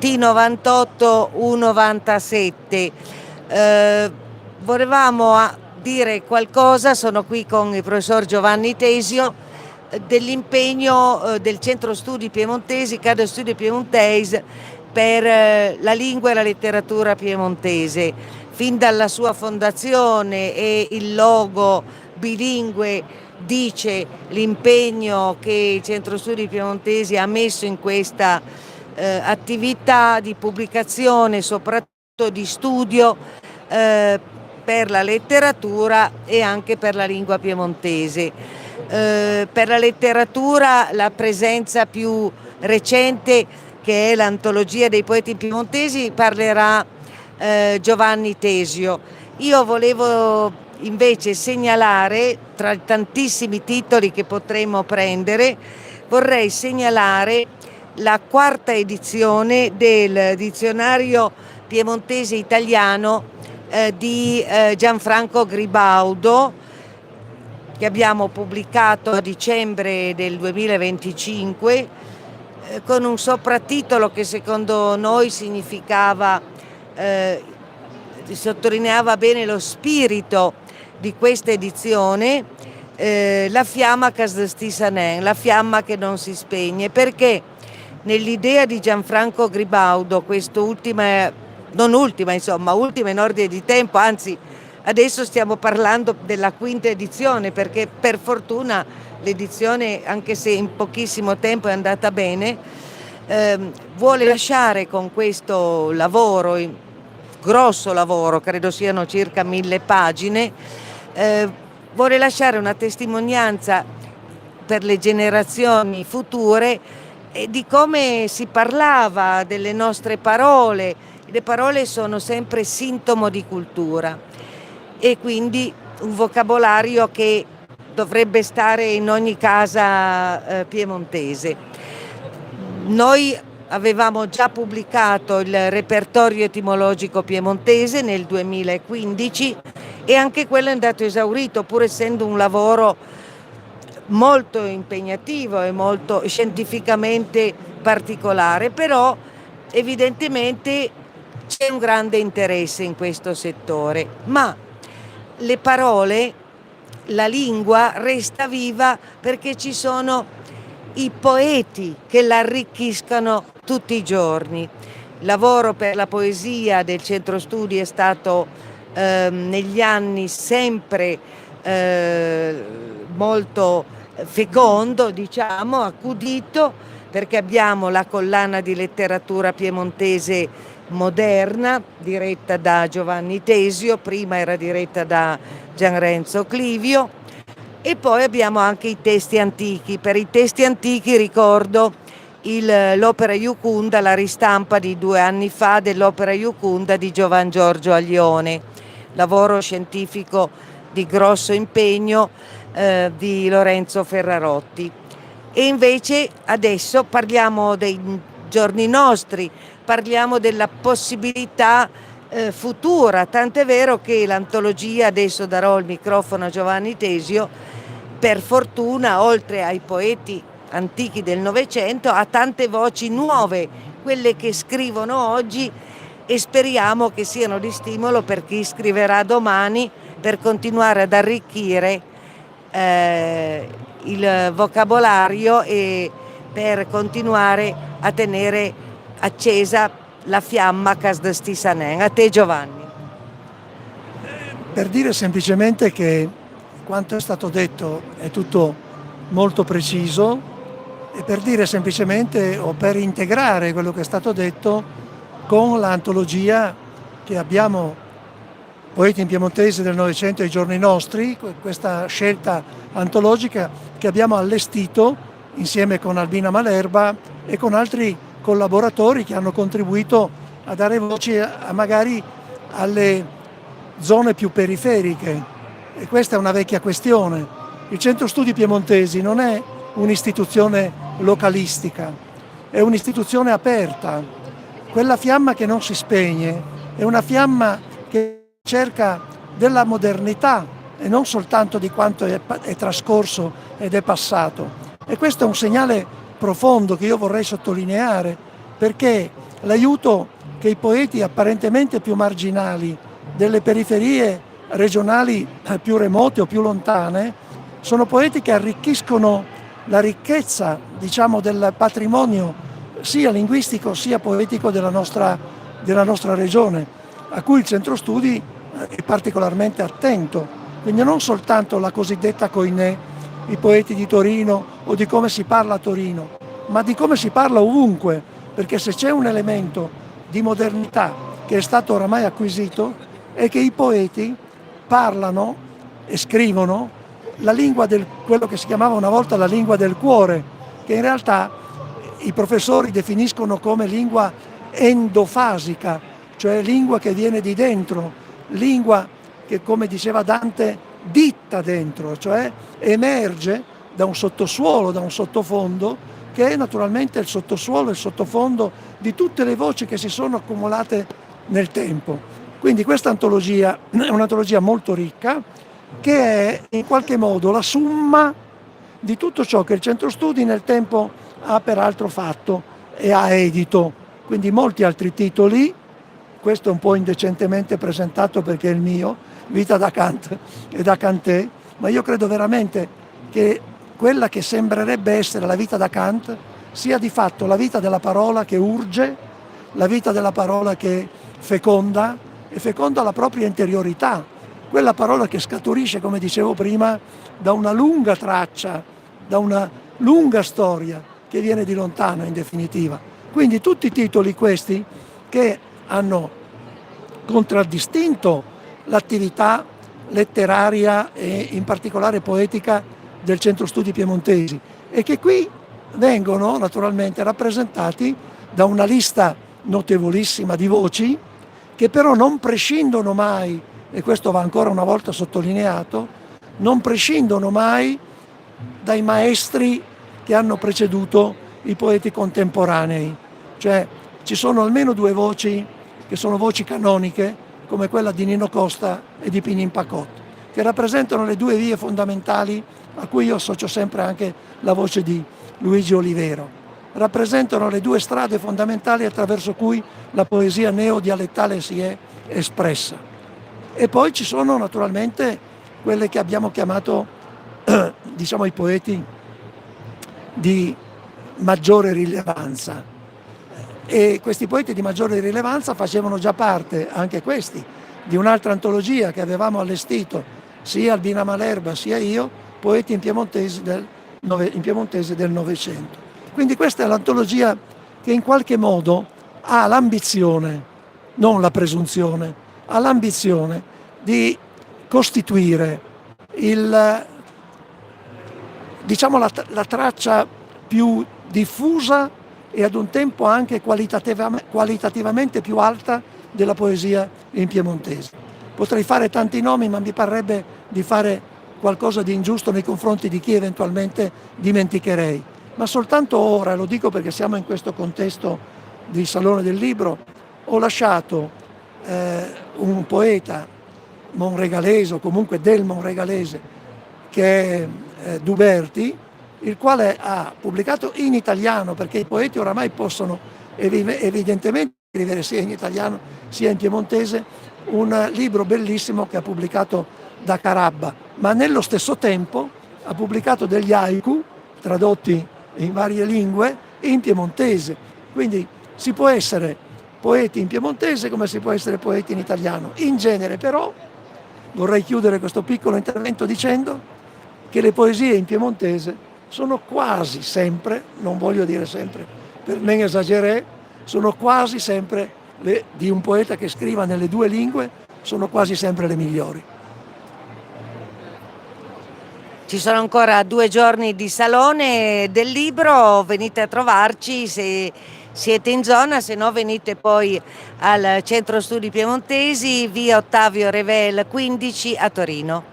T98 U97. Volevamo dire qualcosa, sono qui con il professor Giovanni Tesio, dell'impegno del Centro Studi Piemontesi, Cadre Studi Piemontesi, per la lingua e la letteratura piemontese. Fin dalla sua fondazione, e il logo bilingue dice l'impegno che il Centro Studi Piemontesi ha messo in questa attività di pubblicazione, soprattutto di studio per la letteratura e anche per la lingua piemontese. Per la letteratura la presenza più recente, che è l'antologia dei poeti piemontesi, parlerà Giovanni Tesio. Io volevo invece segnalare, tra i tantissimi titoli che potremmo prendere, vorrei segnalare la quarta edizione del dizionario piemontese italiano di Gianfranco Gribaudo, che abbiamo pubblicato a dicembre del 2025, con un soprattitolo che secondo noi sottolineava bene lo spirito di questa edizione, la fiamma che la fiamma che non si spegne, perché nell'idea di Gianfranco Gribaudo, ultima in ordine di tempo, anzi adesso stiamo parlando della quinta edizione, perché per fortuna l'edizione, anche se in pochissimo tempo, è andata bene, vuole lasciare con questo lavoro, grosso lavoro, credo siano circa 1000 pagine, vuole lasciare una testimonianza per le generazioni future di come si parlava delle nostre parole. Le parole sono sempre sintomo di cultura e quindi un vocabolario che dovrebbe stare in ogni casa piemontese. Noi avevamo già pubblicato il repertorio etimologico piemontese nel 2015 e anche quello è andato esaurito, pur essendo un lavoro molto impegnativo e molto scientificamente particolare, però evidentemente c'è un grande interesse in questo settore, ma le parole, la lingua resta viva perché ci sono i poeti che la arricchiscono tutti i giorni. Il lavoro per la poesia del Centro Studi è stato negli anni sempre molto fecondo, diciamo, accudito, perché abbiamo la collana di letteratura piemontese moderna diretta da Giovanni Tesio, prima era diretta da Gianrenzo Clivio, e poi abbiamo anche i testi antichi. Per i testi antichi ricordo l'opera Iucunda, la ristampa di 2 anni fa dell'opera Iucunda di Giovan Giorgio Aglione, lavoro scientifico di grosso impegno di Lorenzo Ferrarotti. E invece adesso parliamo dei giorni nostri, parliamo della possibilità futura, tant'è vero che l'antologia, adesso darò il microfono a Giovanni Tesio, per fortuna oltre ai poeti antichi del Novecento ha tante voci nuove, quelle che scrivono oggi, e speriamo che siano di stimolo per chi scriverà domani, per continuare ad arricchire il vocabolario e per continuare a tenere accesa la fiamma che sti sanen. A te, Giovanni. Per dire semplicemente che quanto è stato detto è tutto molto preciso, e per dire semplicemente, o per integrare quello che è stato detto con l'antologia che abbiamo, Poeti in piemontese del Novecento ai giorni nostri, questa scelta antologica che abbiamo allestito insieme con Albina Malerba e con altri collaboratori che hanno contribuito a dare voce magari alle zone più periferiche. E questa è una vecchia questione. Il Centro Studi Piemontesi non è un'istituzione localistica, è un'istituzione aperta. Quella fiamma che non si spegne è una fiamma che cerca della modernità e non soltanto di quanto è trascorso ed è passato. E questo è un segnale profondo che io vorrei sottolineare, perché l'aiuto che i poeti apparentemente più marginali delle periferie regionali più remote o più lontane sono poeti che arricchiscono la ricchezza, diciamo, del patrimonio sia linguistico sia poetico della nostra regione, a cui il centro studi è particolarmente attento. Quindi non soltanto la cosiddetta Koiné, i poeti di Torino o di come si parla a Torino, ma di come si parla ovunque, perché se c'è un elemento di modernità che è stato oramai acquisito è che i poeti parlano e scrivono la lingua quello che si chiamava una volta la lingua del cuore, che in realtà i professori definiscono come lingua endofasica, cioè lingua che viene di dentro, lingua che, come diceva Dante, ditta dentro, cioè emerge da un sottosuolo, da un sottofondo, che è naturalmente il sottosuolo e il sottofondo di tutte le voci che si sono accumulate nel tempo. Quindi questa antologia è un'antologia molto ricca, che è in qualche modo la summa di tutto ciò che il centro studi nel tempo ha peraltro fatto e ha edito. Quindi molti altri titoli, questo è un po' indecentemente presentato perché è il mio, Vita da Kant e da Kanté, ma io credo veramente che quella che sembrerebbe essere la vita da Kant sia di fatto la vita della parola che urge, la vita della parola che feconda e feconda la propria interiorità, quella parola che scaturisce, come dicevo prima, da una lunga traccia, da una lunga storia che viene di lontano in definitiva. Quindi tutti i titoli questi che hanno contraddistinto l'attività letteraria e in particolare poetica del centro studi piemontesi e che qui vengono naturalmente rappresentati da una lista notevolissima di voci che però non prescindono mai, e questo va ancora una volta sottolineato, non prescindono mai dai maestri che hanno preceduto i poeti contemporanei, cioè ci sono almeno due voci che sono voci canoniche come quella di Nino Costa e di Pinin Pacot, che rappresentano le due vie fondamentali a cui io associo sempre anche la voce di Luigi Olivero. Rappresentano le due strade fondamentali attraverso cui la poesia neodialettale si è espressa. E poi ci sono naturalmente quelle che abbiamo chiamato diciamo i poeti di maggiore rilevanza. E questi poeti di maggiore rilevanza facevano già parte, anche questi, di un'altra antologia che avevamo allestito sia Albina Malerba sia io, poeti in piemontese del Novecento. Quindi questa è l'antologia che in qualche modo ha l'ambizione, non la presunzione, ha l'ambizione di costituire diciamo la traccia più diffusa e ad un tempo anche qualitativamente più alta della poesia in piemontese. Potrei fare tanti nomi, ma mi parrebbe di fare qualcosa di ingiusto nei confronti di chi eventualmente dimenticherei. Ma soltanto ora, lo dico perché siamo in questo contesto di Salone del Libro, ho lasciato un poeta monregalese o comunque del monregalese che è Duberti, il quale ha pubblicato in italiano, perché i poeti oramai possono evidentemente scrivere sia in italiano sia in piemontese, un libro bellissimo che ha pubblicato da Carabba, ma nello stesso tempo ha pubblicato degli haiku tradotti in varie lingue in piemontese. Quindi si può essere poeti in piemontese come si può essere poeti in italiano. In genere però vorrei chiudere questo piccolo intervento dicendo che le poesie in piemontese sono quasi sempre, non voglio dire sempre, per me esagerare, sono quasi sempre di un poeta che scriva nelle due lingue, sono quasi sempre le migliori. Ci sono ancora 2 giorni di Salone del Libro, venite a trovarci se siete in zona, se no venite poi al Centro Studi Piemontesi, via Ottavio Revel 15 a Torino.